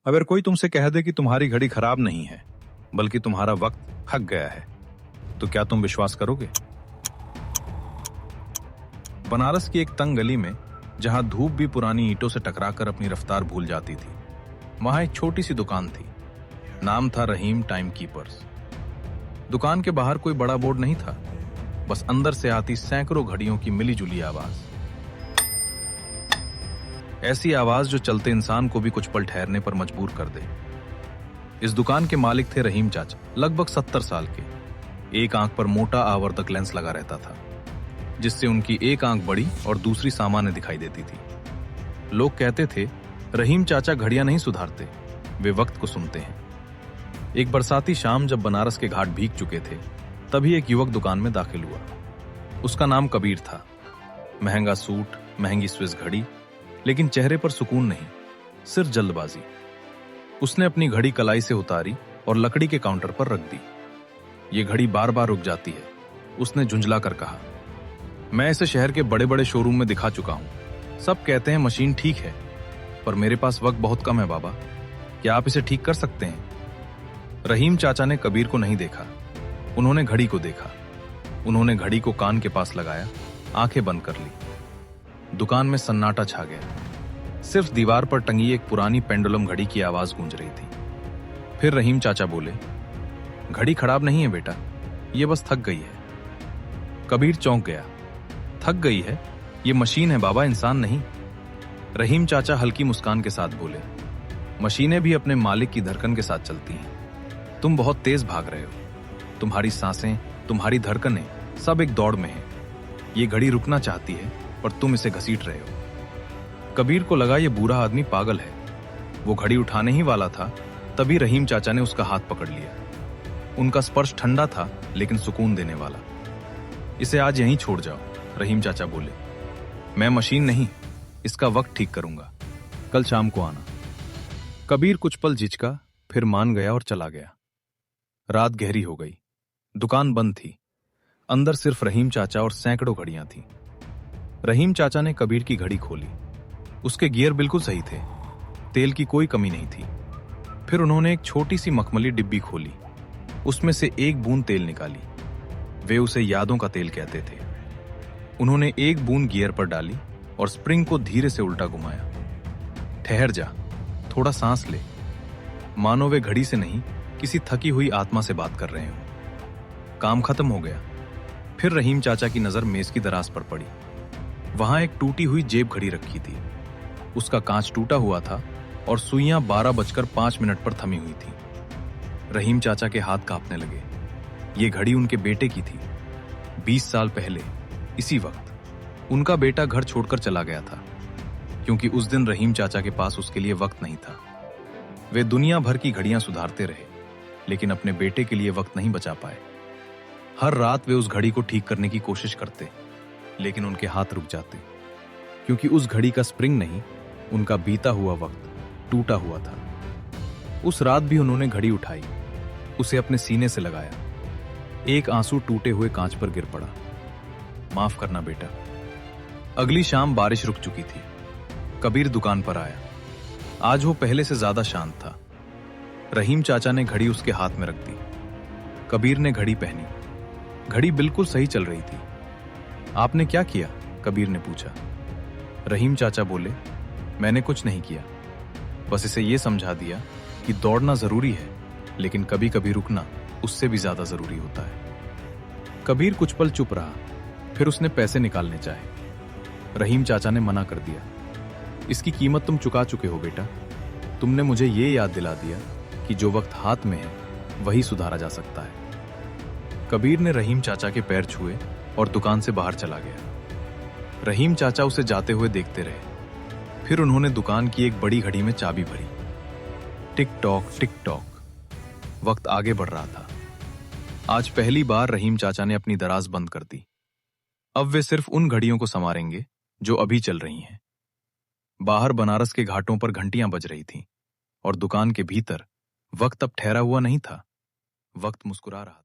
अगर कोई तुमसे कह दे कि तुम्हारी घड़ी खराब नहीं है बल्कि तुम्हारा वक्त थक गया है, तो क्या तुम विश्वास करोगे? बनारस की एक तंग गली में, जहां धूप भी पुरानी ईंटों से टकराकर अपनी रफ्तार भूल जाती थी, वहां एक छोटी सी दुकान थी। नाम था रहीम टाइम कीपर्स। दुकान के बाहर कोई बड़ा बोर्ड नहीं था, बस अंदर से आती सैकड़ों घड़ियों की मिलीजुली आवाज। ऐसी आवाज जो चलते इंसान को भी कुछ पल ठहरने पर मजबूर कर दे। इस दुकान के मालिक थे रहीम चाचा, लगभग 70 साल के। एक आंख पर मोटा आवर्धक लेंस लगा रहता था, जिससे उनकी एक आंख बड़ी और दूसरी सामान्य दिखाई देती थी। लोग कहते थे, रहीम चाचा घड़ियां नहीं सुधारते, वे वक्त को सुनते हैं। एक बरसाती शाम जब बनारस के घाट भीग चुके थे, तभी एक युवक दुकान में दाखिल हुआ। उसका नाम कबीर था। महंगा सूट, महंगी स्विस घड़ी, लेकिन चेहरे पर सुकून नहीं, सिर्फ जल्दबाजी। उसने अपनी घड़ी कलाई से उतारी और लकड़ी के काउंटर पर रख दी। ये घड़ी बार बार रुक जाती है, उसने झुंझला कर कहा। मैं इसे शहर के बड़े बड़े शोरूम में दिखा चुका हूं। सब कहते हैं मशीन ठीक है, पर मेरे पास वक्त बहुत कम है बाबा। क्या आप इसे ठीक कर सकते हैं? रहीम चाचा ने कबीर को नहीं देखा, उन्होंने घड़ी को देखा। उन्होंने घड़ी को कान के पास लगाया, आंखें बंद कर ली। दुकान में सन्नाटा छा गया। सिर्फ दीवार पर टंगी एक पुरानी पेंडुलम घड़ी की आवाज गूंज रही थी। फिर रहीम चाचा बोले, घड़ी खराब नहीं है बेटा, ये बस थक गई है। कबीर चौंक गया। थक गई है? ये मशीन है बाबा, इंसान नहीं। रहीम चाचा हल्की मुस्कान के साथ बोले, मशीनें भी अपने मालिक की धड़कन के साथ चलती हैं। तुम बहुत तेज भाग रहे हो, तुम्हारी सांसें, तुम्हारी धड़कनें सब एक दौड़ में है। ये घड़ी रुकना चाहती है, पर तुम इसे घसीट रहे हो। कबीर को लगा ये बूढ़ा आदमी पागल है। वो घड़ी उठाने ही वाला था, तभी रहीम चाचा ने उसका हाथ पकड़ लिया। उनका स्पर्श ठंडा था, लेकिन सुकून देने वाला। इसे आज यहीं छोड़ जाओ, रहीम चाचा बोले। मैं मशीन नहीं, इसका वक्त ठीक करूंगा। कल शाम को आना। कबीर कुछ पल झिझका, फिर मान गया और चला गया। रात गहरी हो गई। दुकान बंद थी। अंदर सिर्फ रहीम चाचा और सैकड़ों घड़ियां थीं। रहीम चाचा ने कबीर की घड़ी खोली। उसके गियर बिल्कुल सही थे, तेल की कोई कमी नहीं थी। फिर उन्होंने एक छोटी सी मखमली डिब्बी खोली, उसमें से एक बूंद तेल निकाली। वे उसे यादों का तेल कहते थे। उन्होंने एक बूंद गियर पर डाली और स्प्रिंग को धीरे से उल्टा घुमाया। ठहर जा, थोड़ा सांस ले। मानो वे घड़ी से नहीं, किसी थकी हुई आत्मा से बात कर रहे हो। काम खत्म हो गया। फिर रहीम चाचा की नजर मेज की दराज पर पड़ी। वहां एक टूटी हुई जेब घड़ी रखी थी। उसका कांच टूटा हुआ था और सुइयां 12:05 पर थमी हुई थी। रहीम चाचा के हाथ कांपने लगे। ये घड़ी उनके बेटे की थी। 20 साल पहले इसी वक्त उनका बेटा घर छोड़कर चला गया था, क्योंकि उस दिन रहीम चाचा के पास उसके लिए वक्त नहीं था। वे दुनिया भर की घड़ियां सुधारते रहे, लेकिन अपने बेटे के लिए वक्त नहीं बचा पाए। हर रात वे उस घड़ी को ठीक करने की कोशिश करते, लेकिन उनके हाथ रुक जाते, क्योंकि उस घड़ी का स्प्रिंग नहीं, उनका बीता हुआ वक्त टूटा हुआ था। उस रात भी उन्होंने घड़ी उठाई, उसे अपने सीने से लगाया। एक आंसू टूटे हुए कांच पर गिर पड़ा। माफ करना बेटा। अगली शाम बारिश रुक चुकी थी। कबीर दुकान पर आया। आज वो पहले से ज्यादा शांत था। रहीम चाचा ने घड़ी उसके हाथ में रख दी। कबीर ने घड़ी पहनी। घड़ी बिल्कुल सही चल रही थी। आपने क्या किया? कबीर ने पूछा। रहीम चाचा बोले, मैंने कुछ नहीं किया, बस इसे यह समझा दिया कि दौड़ना जरूरी है, लेकिन कभी कभी रुकना उससे भी ज्यादा जरूरी होता है। कबीर कुछ पल चुप रहा, फिर उसने पैसे निकालने चाहे। रहीम चाचा ने मना कर दिया। इसकी कीमत तुम चुका चुके हो बेटा। तुमने मुझे ये याद दिला दिया कि जो वक्त हाथ में है वही सुधारा जा सकता है। कबीर ने रहीम चाचा के पैर छुए और दुकान से बाहर चला गया। रहीम चाचा उसे जाते हुए देखते रहे। फिर उन्होंने दुकान की एक बड़ी घड़ी में चाबी भरी। टिक टॉक, वक्त आगे बढ़ रहा था। आज पहली बार रहीम चाचा ने अपनी दराज बंद कर दी। अब वे सिर्फ उन घड़ियों को संवारेंगे जो अभी चल रही हैं। बाहर बनारस के घाटों पर घंटियां बज रही थीं, और दुकान के भीतर वक्त अब ठहरा हुआ नहीं था, वक्त मुस्कुरा रहा था।